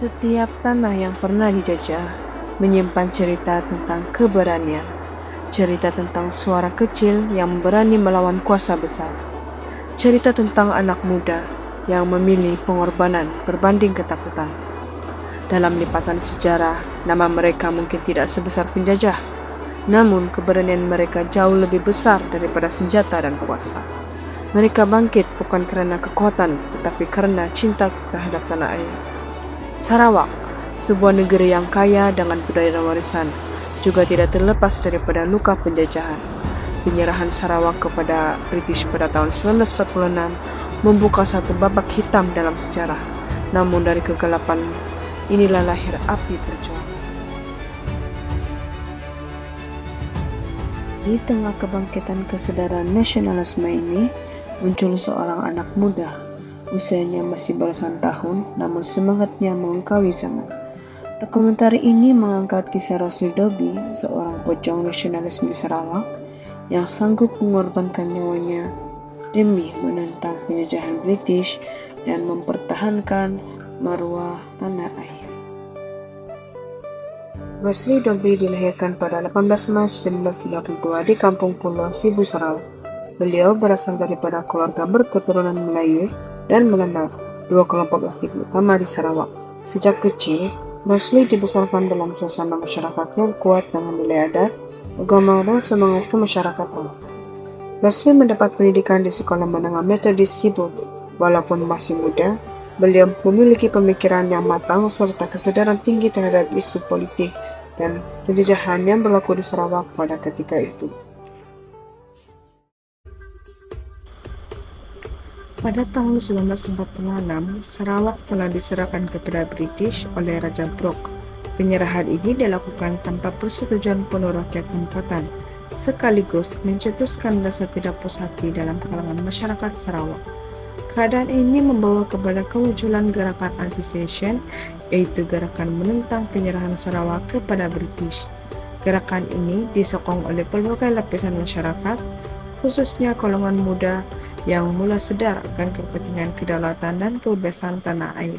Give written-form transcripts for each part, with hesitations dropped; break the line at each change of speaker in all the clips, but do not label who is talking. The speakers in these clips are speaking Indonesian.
Setiap tanah yang pernah dijajah menyimpan cerita tentang keberanian, cerita tentang suara kecil yang berani melawan kuasa besar, cerita tentang anak muda yang memilih pengorbanan berbanding ketakutan. Dalam lipatan sejarah, nama mereka mungkin tidak sebesar penjajah, namun keberanian mereka jauh lebih besar daripada senjata dan kuasa. Mereka bangkit bukan karena kekuatan, tetapi karena cinta terhadap tanah air. Sarawak, sebuah negeri yang kaya dengan budaya dan warisan, juga tidak terlepas daripada luka penjajahan. Penyerahan Sarawak kepada British pada tahun 1946 membuka satu babak hitam dalam sejarah. Namun dari kegelapan inilah lahir api perjuangan. Di tengah kebangkitan kesadaran nasionalisme ini, muncul seorang anak muda. Usianya masih belasan tahun, namun semangatnya mengengkawi zaman. Dokumenter ini mengangkat kisah Rosli Dobi, seorang pejuang nasionalisme di Sarawak, yang sanggup mengorbankan nyawanya demi menentang penjajahan British dan mempertahankan maruah tanah air. Rosli Dobi dilahirkan pada 18 Mac 1932 di Kampung Pulau Sibu, Sarawak. Beliau berasal daripada keluarga berketurunan Melayu dan Belanda, dua kelompok etnik utama di Sarawak. Sejak kecil, Rosli dibesarkan dalam suasana masyarakat yang kuat dengan nilai adat, agama, dan semangat kemasyarakatan. Rosli mendapat pendidikan di Sekolah Menengah Metodis Sibu. Walaupun masih muda, beliau memiliki pemikiran yang matang serta kesadaran tinggi terhadap isu politik dan penjajahan yang berlaku di Sarawak pada ketika itu. Pada tahun 1946, Sarawak telah diserahkan kepada British oleh Raja Brooke. Penyerahan ini dilakukan tanpa persetujuan penuh rakyat tempatan, sekaligus mencetuskan rasa tidak puas hati dalam kalangan masyarakat Sarawak. Keadaan ini membawa kepada kemunculan gerakan anti-secession, yaitu gerakan menentang penyerahan Sarawak kepada British. Gerakan ini disokong oleh berbagai lapisan masyarakat, khususnya golongan muda yang mulai sadar akan kepentingan kedaulatan dan kebebasan tanah air.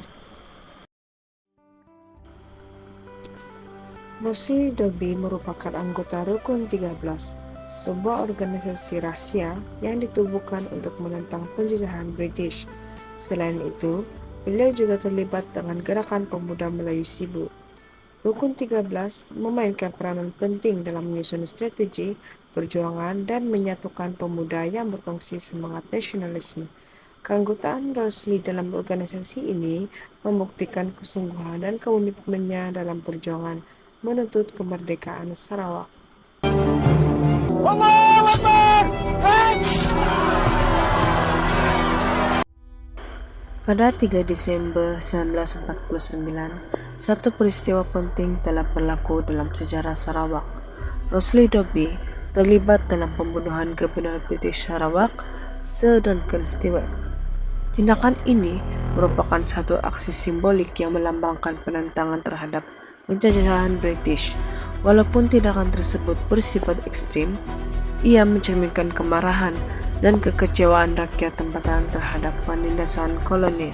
Rosli Dobi merupakan anggota Rukun 13, sebuah organisasi rahsia yang ditubuhkan untuk menentang penjajahan British. Selain itu, beliau juga terlibat dengan gerakan pemuda Melayu Sibu. Rukun 13 memainkan peranan penting dalam menyusun strategi perjuangan dan menyatukan pemuda yang berkongsi semangat nasionalisme. Keanggotaan Rosli dalam organisasi ini membuktikan kesungguhan dan komitmennya dalam perjuangan menuntut kemerdekaan Sarawak. Pada 3 Desember 1949, satu peristiwa penting telah berlaku dalam sejarah Sarawak. Rosli Dobi terlibat dalam pembunuhan Gubernur British Sarawak, Sir Duncan Stewart. Tindakan ini merupakan satu aksi simbolik yang melambangkan penentangan terhadap penjajahan British. Walaupun tindakan tersebut bersifat ekstrim, ia mencerminkan kemarahan dan kekecewaan rakyat tempatan terhadap penindasan kolonial.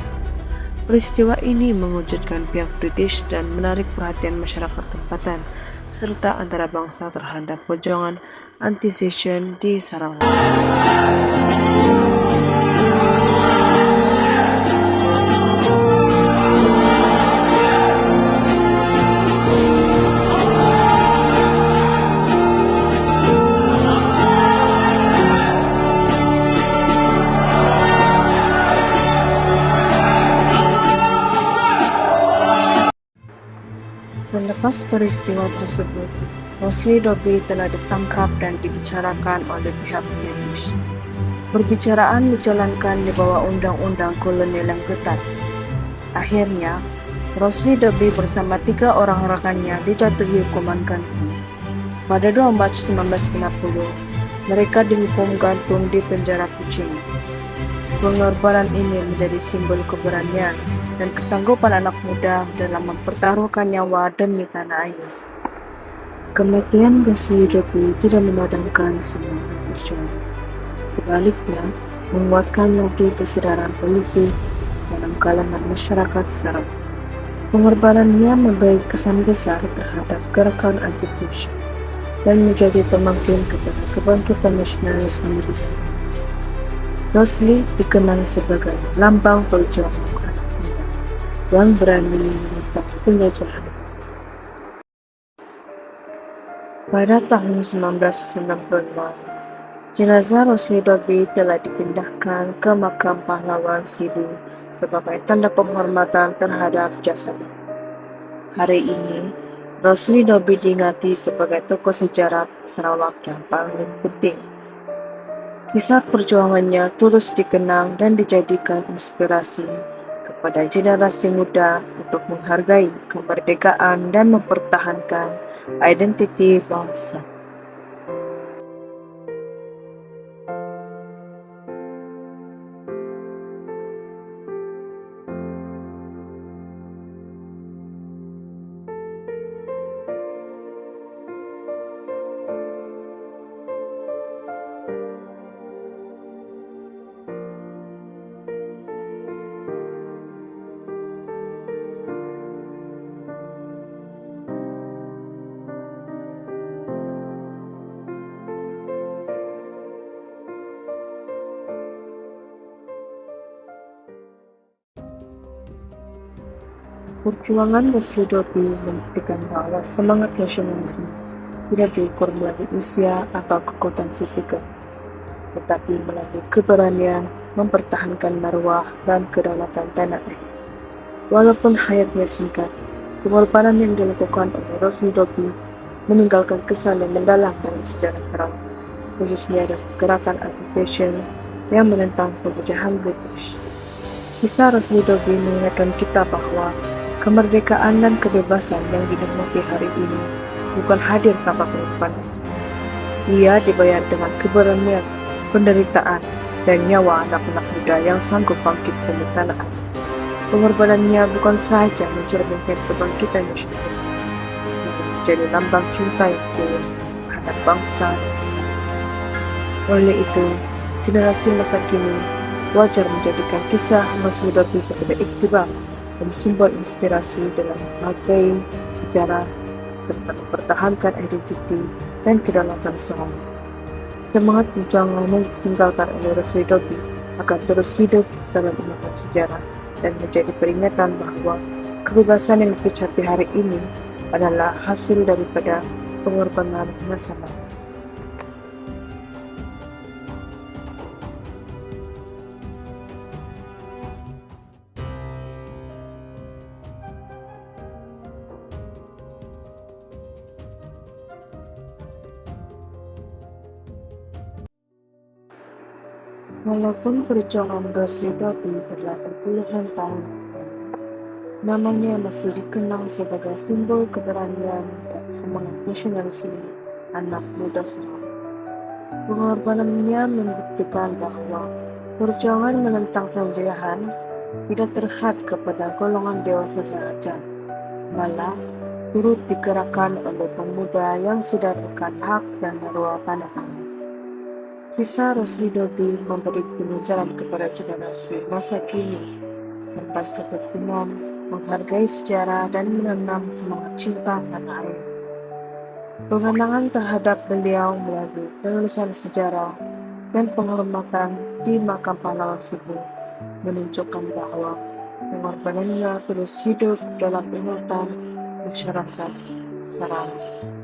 Peristiwa ini mengejutkan pihak British dan menarik perhatian masyarakat tempatan serta antara bangsa terhadap perjuangan anti-secession di Sarawak. Selepas peristiwa tersebut, Rosli Dobi telah ditangkap dan dibicarakan oleh pihak British. Perbicaraan dijalankan di bawah undang-undang kolonial yang ketat. Akhirnya, Rosli Dobi bersama 3 orang rekannya dijatuhi hukuman gantung. Pada 2 Mac 1950, mereka dihukum gantung di penjara Kuching. Pengorbanan ini menjadi simbol keberanian dan kesanggupan anak muda dalam mempertaruhkan nyawa demi tanah air. Kematian Rosli Dobi tidak memadamkan semangat perjuangan. Sebaliknya, menguatkan lagi kesadaran politik dalam kalangan masyarakat Sarawak. Pengorbanannya memberi kesan besar terhadap gerakan anti-sosial dan menjadi pemimpin kepada kebangkitan nasionalisme di sana. Rosli dikenal sebagai lambang perjuangan anak muda yang berani menentang penjajahan. Pada tahun 1996, jenazah Rosli Dobi telah dipindahkan ke makam pahlawan Sidu sebagai tanda penghormatan terhadap jasanya. Hari ini, Rosli Dobi diingati sebagai tokoh sejarah Sarawak yang paling penting. Kisah perjuangannya terus dikenang dan dijadikan inspirasi kepada generasi muda untuk menghargai kemerdekaan dan mempertahankan identiti bangsa. Perjuangan Rosli Dobi membuktikan bahwa semangat nasionalisme tidak diukur melalui usia atau kekuatan fisik, tetapi melalui keberanian mempertahankan marwah dan kedaulatan tanah air. Walaupun hayatnya singkat, pengorbanan yang dilakukan oleh Rosli Dobi meninggalkan kesan yang mendalam dalam sejarah Sarawak, khususnya dalam gerakan anti-session yang menentang penjajahan British. Kisah Rosli Dobi mengingatkan kita bahwa kemerdekaan dan kebebasan yang dinikmati hari ini bukan hadir tanpa pengorbanan. Ia dibayar dengan keberanian, penderitaan, dan nyawa anak-anak muda yang sanggup bangkit demi tanah air. Pengorbanannya bukan sahaja mencerminkan kebangkitan nasionalisme, namun menjadi lambang cinta yang tulus terhadap bangsa dan negara. Oleh itu, generasi masa kini wajar menjadikan kisah Rosli Dobi sebagai iktibar dan sumber inspirasi dalam menghargai sejarah serta mempertahankan identiti dan kedaulatan Sarawak. Semangat perjuangan yang ditinggalkan oleh Rosli Dobi akan terus hidup dalam ingatan sejarah dan menjadi peringatan bahwa kebebasan yang dicapai hari ini adalah hasil daripada pengorbanan masa lalu. Walaupun perjuangan Rosli Dobi berlaku puluhan tahun, namanya masih dikenal sebagai simbol keberanian dan semangat nasionalisme anak muda Sarawak. Pengorbanannya membuktikan bahwa perjuangan menentang penjajahan tidak terhad kepada golongan dewasa sahaja, malah turut digerakkan oleh pemuda yang sadar akan hak dan marwah tanah air. Kisah Rosli Dobi memberi pelajaran kepada generasi masa kini tentang kepentingan menghargai sejarah dan menanam semangat cinta tanah air. Pengenangan terhadap beliau melalui penulisan sejarah dan penghormatan di makam pahlawan Sibu menunjukkan bahwa pengorbanannya terus hidup dalam ingatan masyarakat Sarawak.